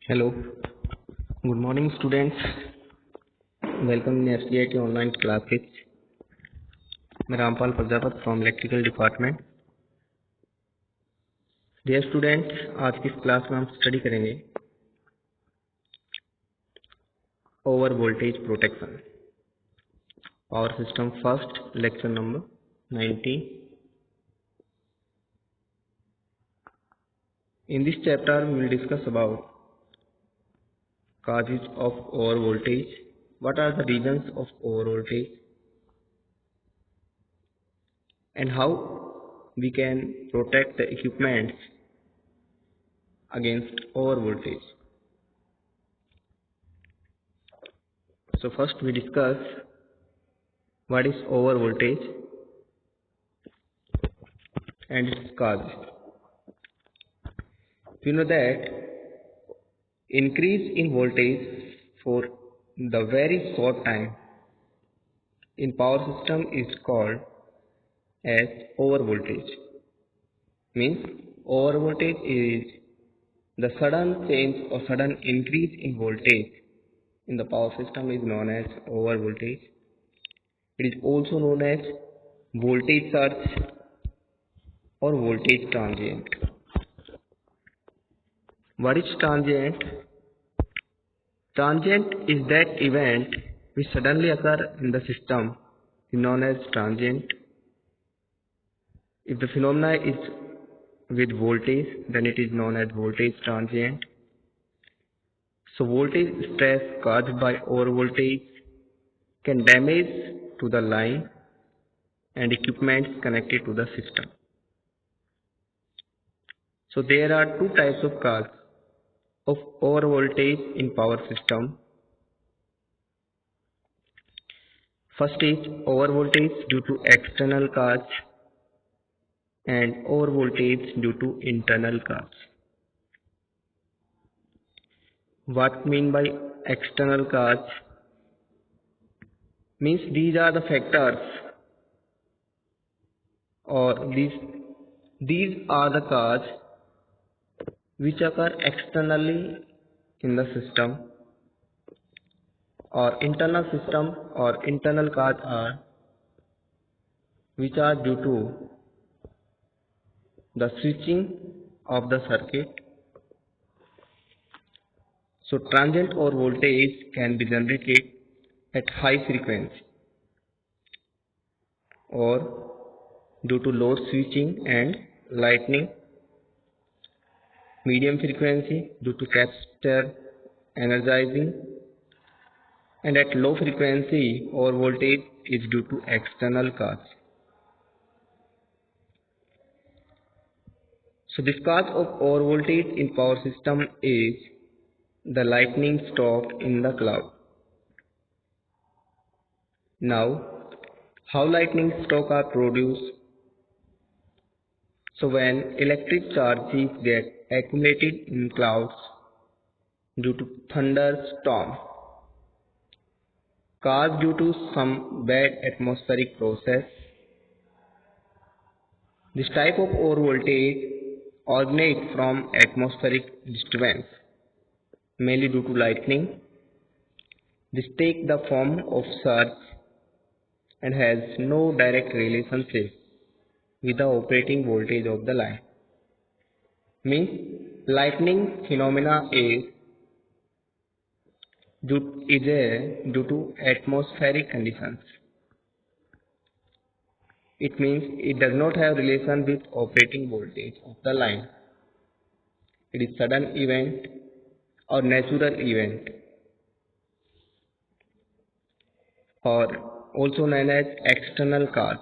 Hello, good morning students. Welcome in SCIT online classes. मैं Rampal Prajapat from electrical department. Dear students, आज की इस class में हम स्टडी करेंगे over voltage protection power system first lecture number 19. In this chapter we will discuss about causes of over voltage, what are the reasons of over voltage, and how we can protect the equipments against over voltage. So first we discuss what is over voltage and its cause. We know that increase in voltage for the very short time in power system is called as over voltage. Means over voltage is the sudden change or sudden increase in voltage in the power system is known as over voltage. It is also known as voltage surge or voltage transient. What is transient? Transient is that event which suddenly occur in the system is known as transient. If the phenomena is with voltage, then it is known as voltage transient. So voltage stress caused by over voltage can damage to the line and equipments connected to the system. So there are two types of cause of over voltage in power system. First is over voltage due to external cause and over voltage due to internal cause. What mean by external cause? Means these are the factors or these are the cause which occur externally in the system, or internal system or internal cause are which are due to the switching of the circuit. So transient or voltage can be generated at high frequency or due to load switching and lightning. Medium frequency due to capacitor energizing, and at low frequency over voltage is due to external cause. So this cause of over voltage in power system is the lightning stroke in the cloud. Now, how lightning stroke are produced? So when electric charges get accumulated in clouds due to thunderstorm caused due to some bad atmospheric process. This type of over voltage originates from atmospheric disturbance, mainly due to lightning. This takes the form of surge and has no direct relationship with the operating voltage of the line. Means lightning phenomena is due to atmospheric conditions. It means it does not have relation with operating voltage of the line. It is sudden event or natural event, or also known as external cause.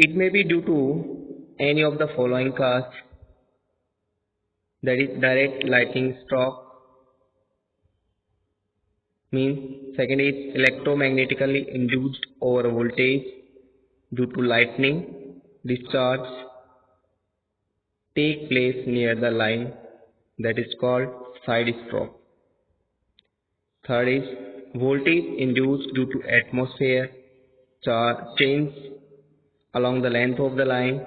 It may be due to any of the following cause, that is direct lightning stroke. Means second is electromagnetically induced over voltage due to lightning discharge take place near the line, that is called side stroke. Third is voltage induced due to atmosphere change along the length of the line.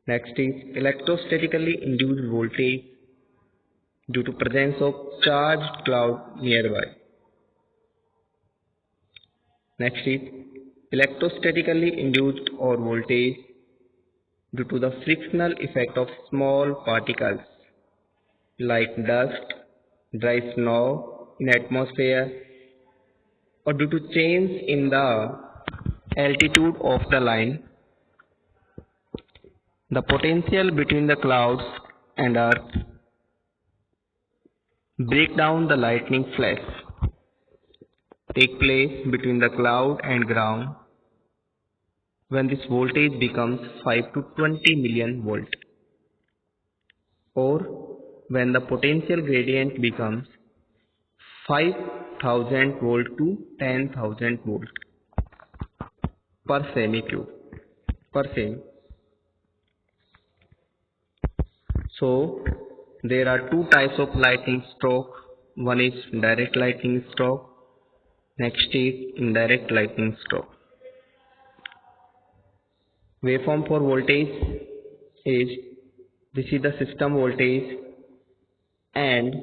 Next is electrostatically induced voltage due to presence of charged cloud nearby. Next is electrostatically induced or voltage due to the frictional effect of small particles like dust, dry snow in atmosphere, or due to change in the altitude of the line. The potential between the clouds and earth break down the lightning flash take place between the cloud and ground when this voltage becomes 5 to 20 million volt, or when the potential gradient becomes 5000 volt to 10,000 volt per semicube per sem. So there are two types of lightning stroke. One is direct lightning stroke, next is indirect lightning stroke. Waveform for voltage is, this is the system voltage, and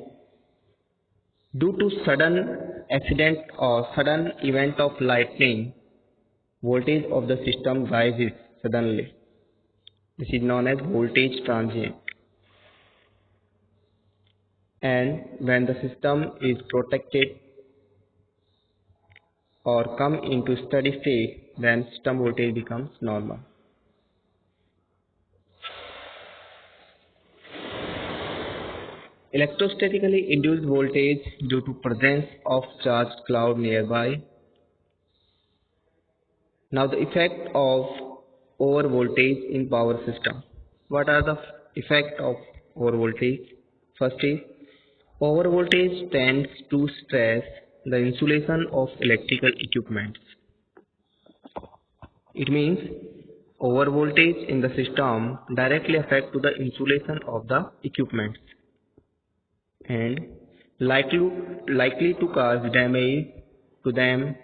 due to sudden accident or sudden event of lightning, voltage of the system rises suddenly. This is known as voltage transient. And when the system is protected or come into steady state, then system voltage becomes normal. Electrostatically induced voltage due to presence of charged cloud nearby. Now the effect of overvoltage in power system. What are the effect of overvoltage? First is, overvoltage tends to stress the insulation of electrical equipments. It means overvoltage in the system directly affect to the insulation of the equipments and likely to cause damage to them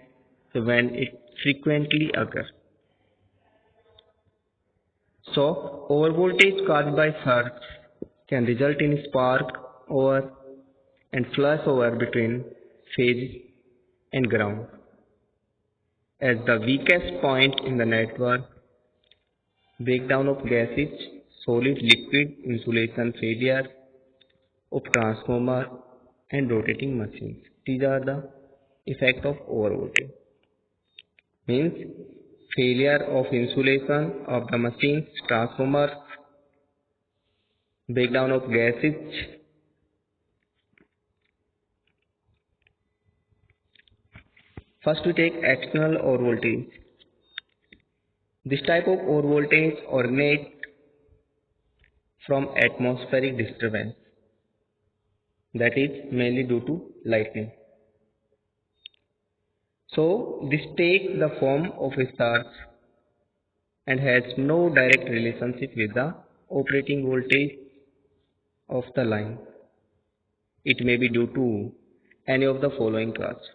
when it frequently occurs. So overvoltage caused by surge can result in spark over and flash over between phase and ground. As the weakest point in the network, breakdown of gases, solid liquid insulation failure of transformer and rotating machines. These are the effect of overvoltage. Means failure of insulation of the machines, transformers, breakdown of gases. First we take external overvoltage. This type of overvoltage originates from atmospheric disturbance, that is mainly due to lightning. So this takes the form of a surge and has no direct relationship with the operating voltage of the line. It may be due to any of the following causes: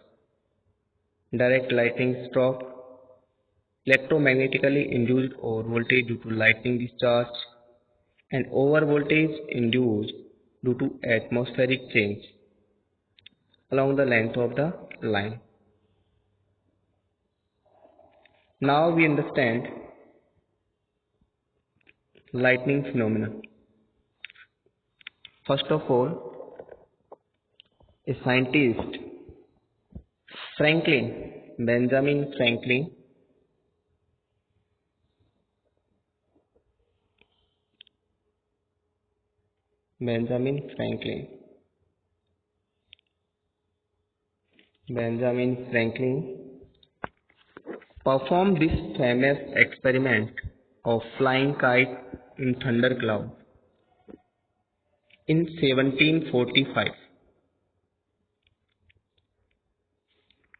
direct lightning stroke, electromagnetically induced overvoltage due to lightning discharge, and overvoltage induced due to atmospheric change along the length of the line. Now we understand lightning phenomena. First of all, a scientist, Benjamin Franklin, performed this famous experiment of flying kite in thundercloud in 1745.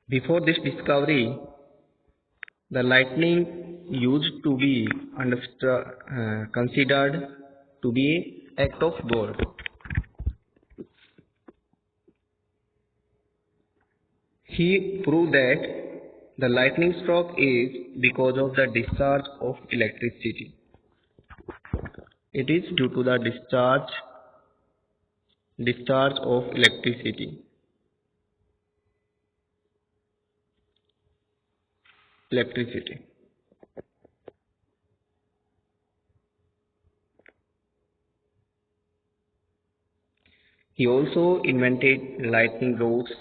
Before this discovery, the lightning used to be considered to be an act of God. He proved that the lightning stroke is because of the discharge of electricity. It is due to the discharge of electricity. He also invented lightning rods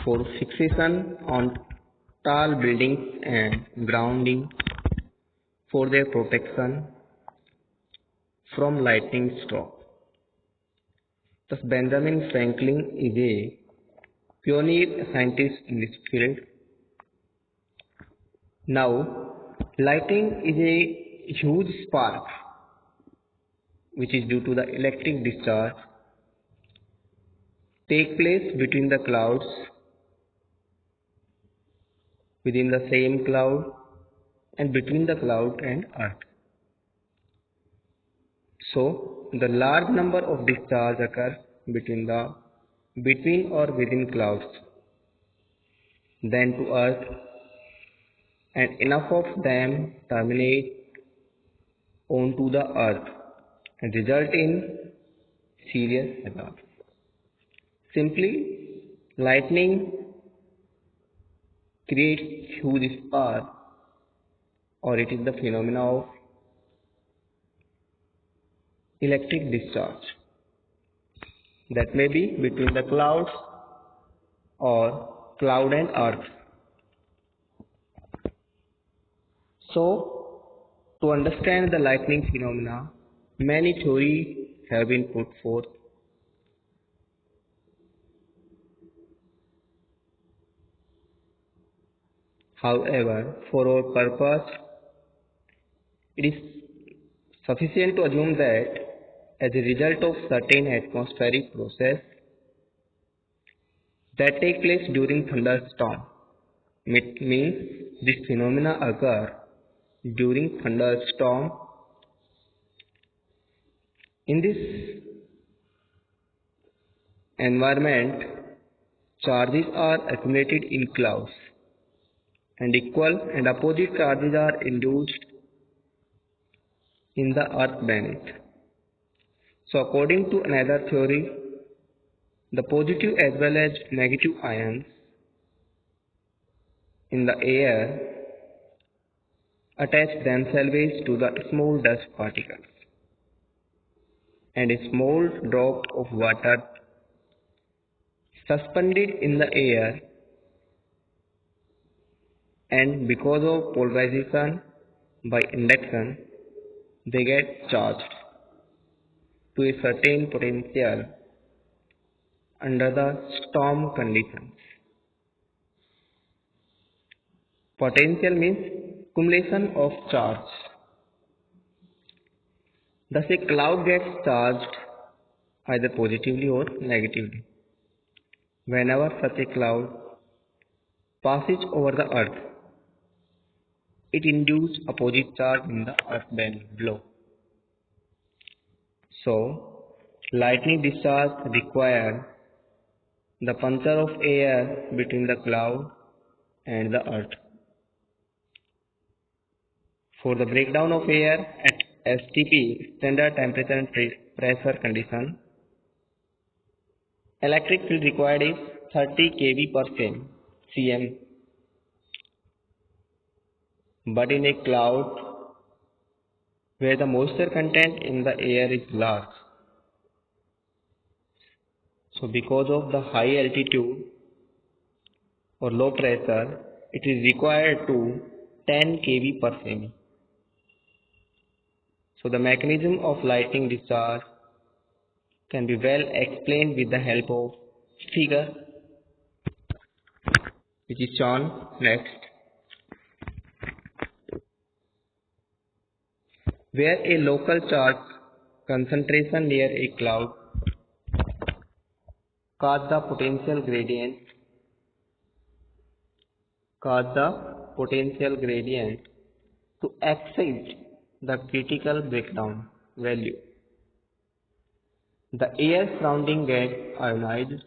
for fixation on tall buildings and grounding for their protection from lightning stroke. Thus, Benjamin Franklin is a pioneer scientist in this field. Now, lightning is a huge spark which is due to the electric discharge take place between the clouds within the same cloud and between the cloud and earth. So, the large number of discharge occurs between or within clouds, then to earth, and enough of them terminate onto the earth and result in serious hazard. Simply, lightning creates huge spark, or it is the phenomena of electric discharge that may be between the clouds or cloud and earth. So, to understand the lightning phenomena, many theories have been put forth. However, for our purpose, it is sufficient to assume that as a result of certain atmospheric process that take place during thunderstorm, it means this phenomena occur during thunderstorm. In this environment, charges are accumulated in clouds and equal and opposite charges are induced in the earth beneath. So according to another theory, the positive as well as negative ions in the air attach themselves to the small dust particles, and a small drop of water suspended in the air, and because of polarization by induction they get charged to a certain potential under the storm conditions. Potential means accumulation of charge. Thus a cloud gets charged either positively or negatively. Whenever such a cloud passes over the earth, it induces opposite charge in the earth below. So, lightning discharge requires the puncture of air between the cloud and the earth. For the breakdown of air at STP, standard temperature and pressure condition, electric field required is 30 kV per cm. But in a cloud where the moisture content in the air is large, so because of the high altitude or low pressure, it is required to 10 kV per semi. So the mechanism of lightning discharge can be well explained with the help of figure which is shown next, where a local charge concentration near a cloud cause the potential gradient to exceed the critical breakdown value. The air surrounding gets ionized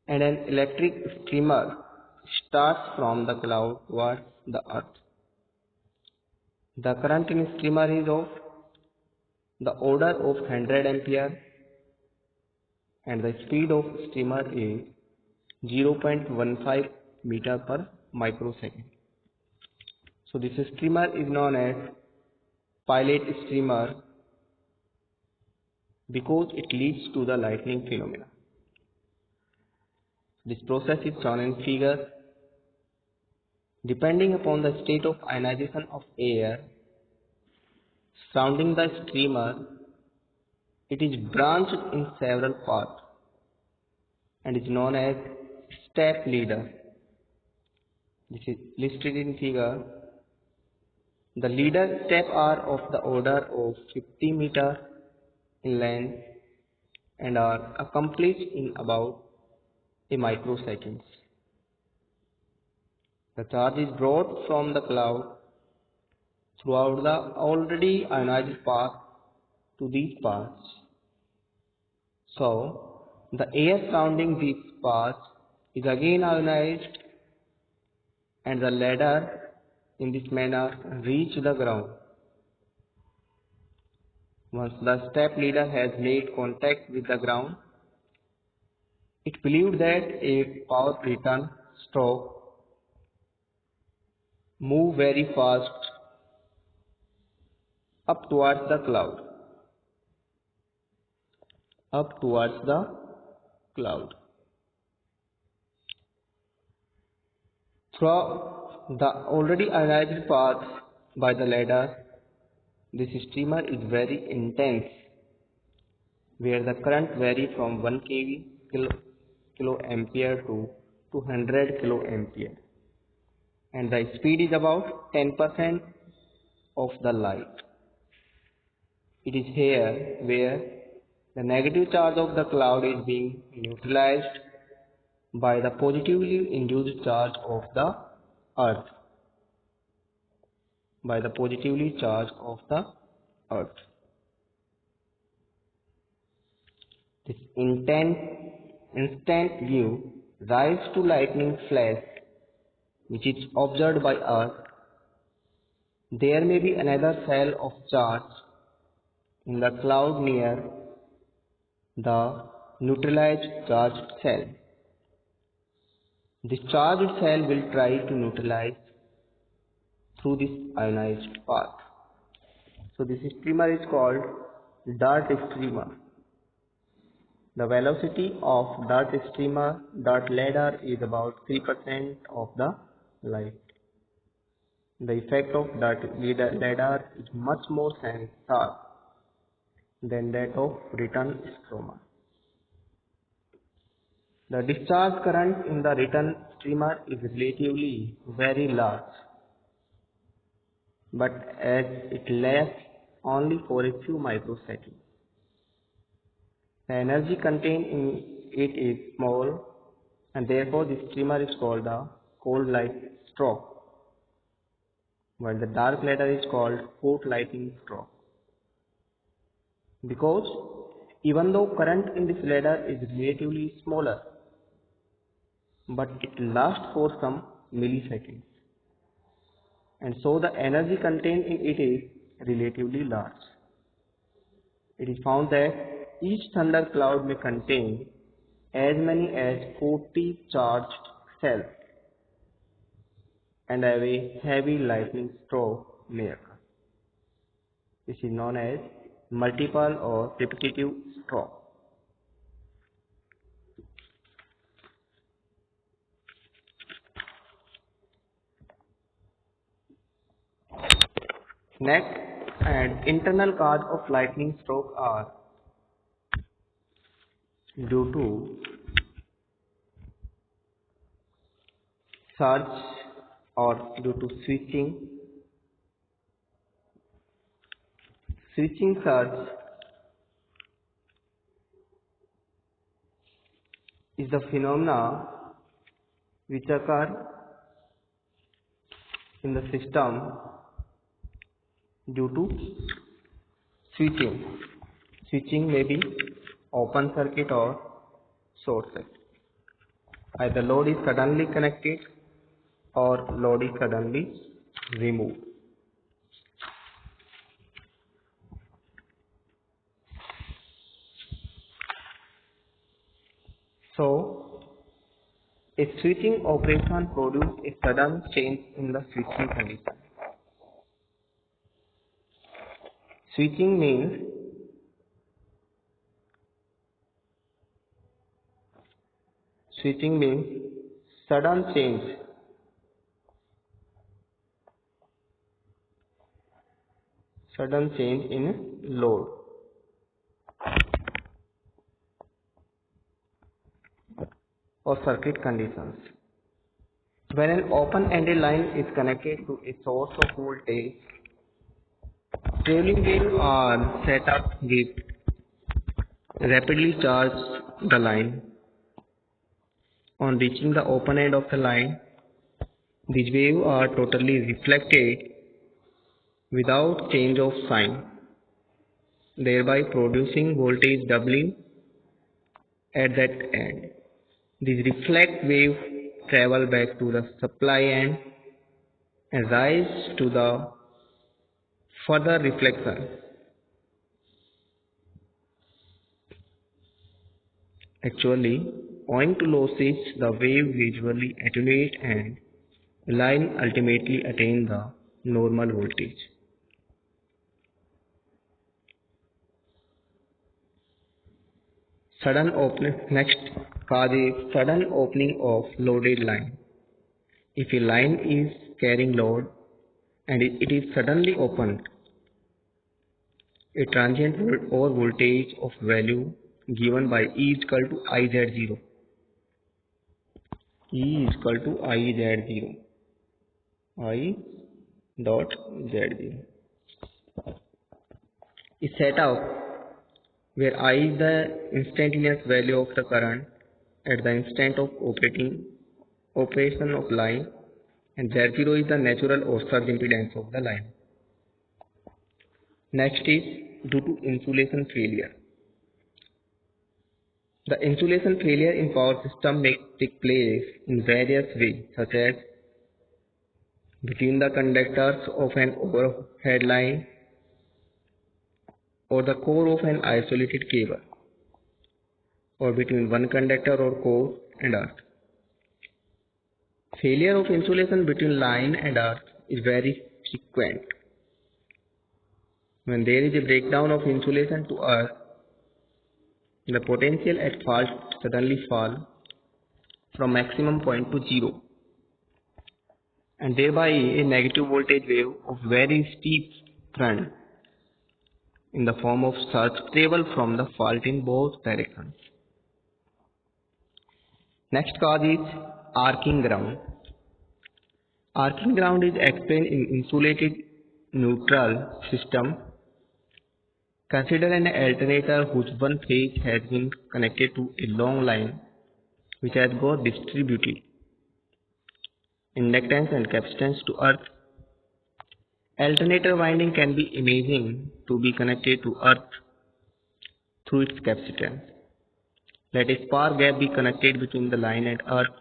and an electric streamer starts from the cloud towards the earth. The current in streamer is of the order of 100 ampere and the speed of streamer is 0.15 meter per microsecond. So this streamer is known as pilot streamer because it leads to the lightning phenomena. This process is shown in figure. Depending upon the state of ionization of air surrounding the streamer, it is branched in several parts and is known as step leader. This is listed in figure. The leader steps are of the order of 50 meter in length and are accomplished in about a microsecond. The charge is brought from the cloud throughout the already ionized path to these paths. So, the air surrounding these paths is again ionized and the ladder in this manner reach the ground. Once the step leader has made contact with the ground, it believed that a power return stroke move very fast up towards the cloud. Through the already ionized path by the ladder, this streamer is very intense, where the current varies from 1 kV kilo ampere to 200 kilo ampere, and the speed is about 10% of the light. It is here where the negative charge of the cloud is being neutralized by the positively induced charge of the earth. This instant view rise to lightning flash which is observed by us. There may be another cell of charge in the cloud near the neutralized charged cell. This charged cell will try to neutralize through this ionized path. So this streamer is called dart streamer. The velocity of dart ladder is about 3% of the light. The effect of dart ladder is much more sharp than that of return streamer. The discharge current in the return streamer is relatively very large, but as it lasts only for a few microseconds. The energy contained in it is small and therefore the streamer is called the cold light stroke, while the dark ladder is called hot lightning stroke. Because even though current in this ladder is relatively smaller, but it lasts for some milliseconds, and so the energy contained in it is relatively large. It is found that each thunder cloud may contain as many as 40 charged cells and have a heavy lightning stroke may occur. This is known as multiple or repetitive stroke. Next, and internal cause of lightning stroke are due to surge or due to switching. Switching surge is the phenomena which occur in the system due to switching. Switching may be open circuit or short circuit. Either load is suddenly connected or load is suddenly removed. A switching operation produces a sudden change in the switching condition. Switching means sudden change in load or circuit conditions. When an open-ended line is connected to a source of voltage, trailing waves are set up with rapidly charge the line. On reaching the open end of the line, these waves are totally reflected without change of sign, thereby producing voltage doubling at that end. These reflect waves travel back to the supply end and rise to the further reflection. Actually, owing to losses, the wave visually attenuate and line ultimately attain the normal voltage. Next cause is sudden opening of loaded line. If a line is carrying load and it is suddenly opened, a transient voltage of value given by E is equal to IZ0. E is equal to IZ0. I dot Z0 is set up where I is the instantaneous value of the current at the instant of operation of line and Z0 is the natural or surge impedance of the line. Next is due to insulation failure. The insulation failure in power system may take place in various ways, such as between the conductors of an overhead line or the core of an isolated cable, or between one conductor or core and earth. Failure of insulation between line and earth is very frequent. When there is a breakdown of insulation to earth, the potential at fault suddenly falls from maximum point to zero, and thereby a negative voltage wave of very steep front in the form of surge travel from the fault in both directions. Next cause is arcing ground. Arcing ground is explained in insulated neutral system. Consider an alternator whose one phase has been connected to a long line which has got distributed inductance and capacitance to earth. Alternator winding can be imagined to be connected to earth through its capacitance. Let a spark gap be connected between the line and earth.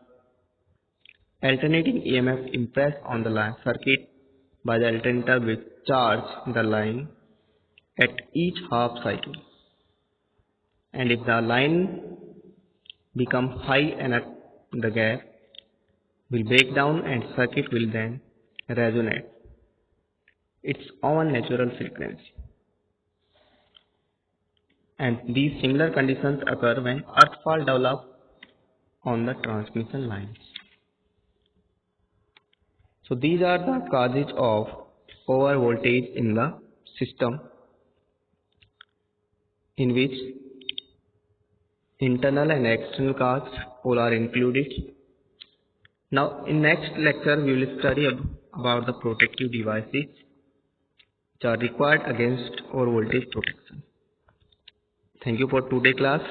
Alternating EMF impressed on the line circuit by the alternator will charge the line at each half cycle. And if the line becomes high enough, the gap will break down and circuit will then resonate its own natural frequency. And these similar conditions occur when earth fault develops on the transmission lines. So these are the causes of over voltage in the system, in which internal and external causes all are included. Now in next lecture we will study about the protective devices which are required against over voltage protection. Thank you for today's class.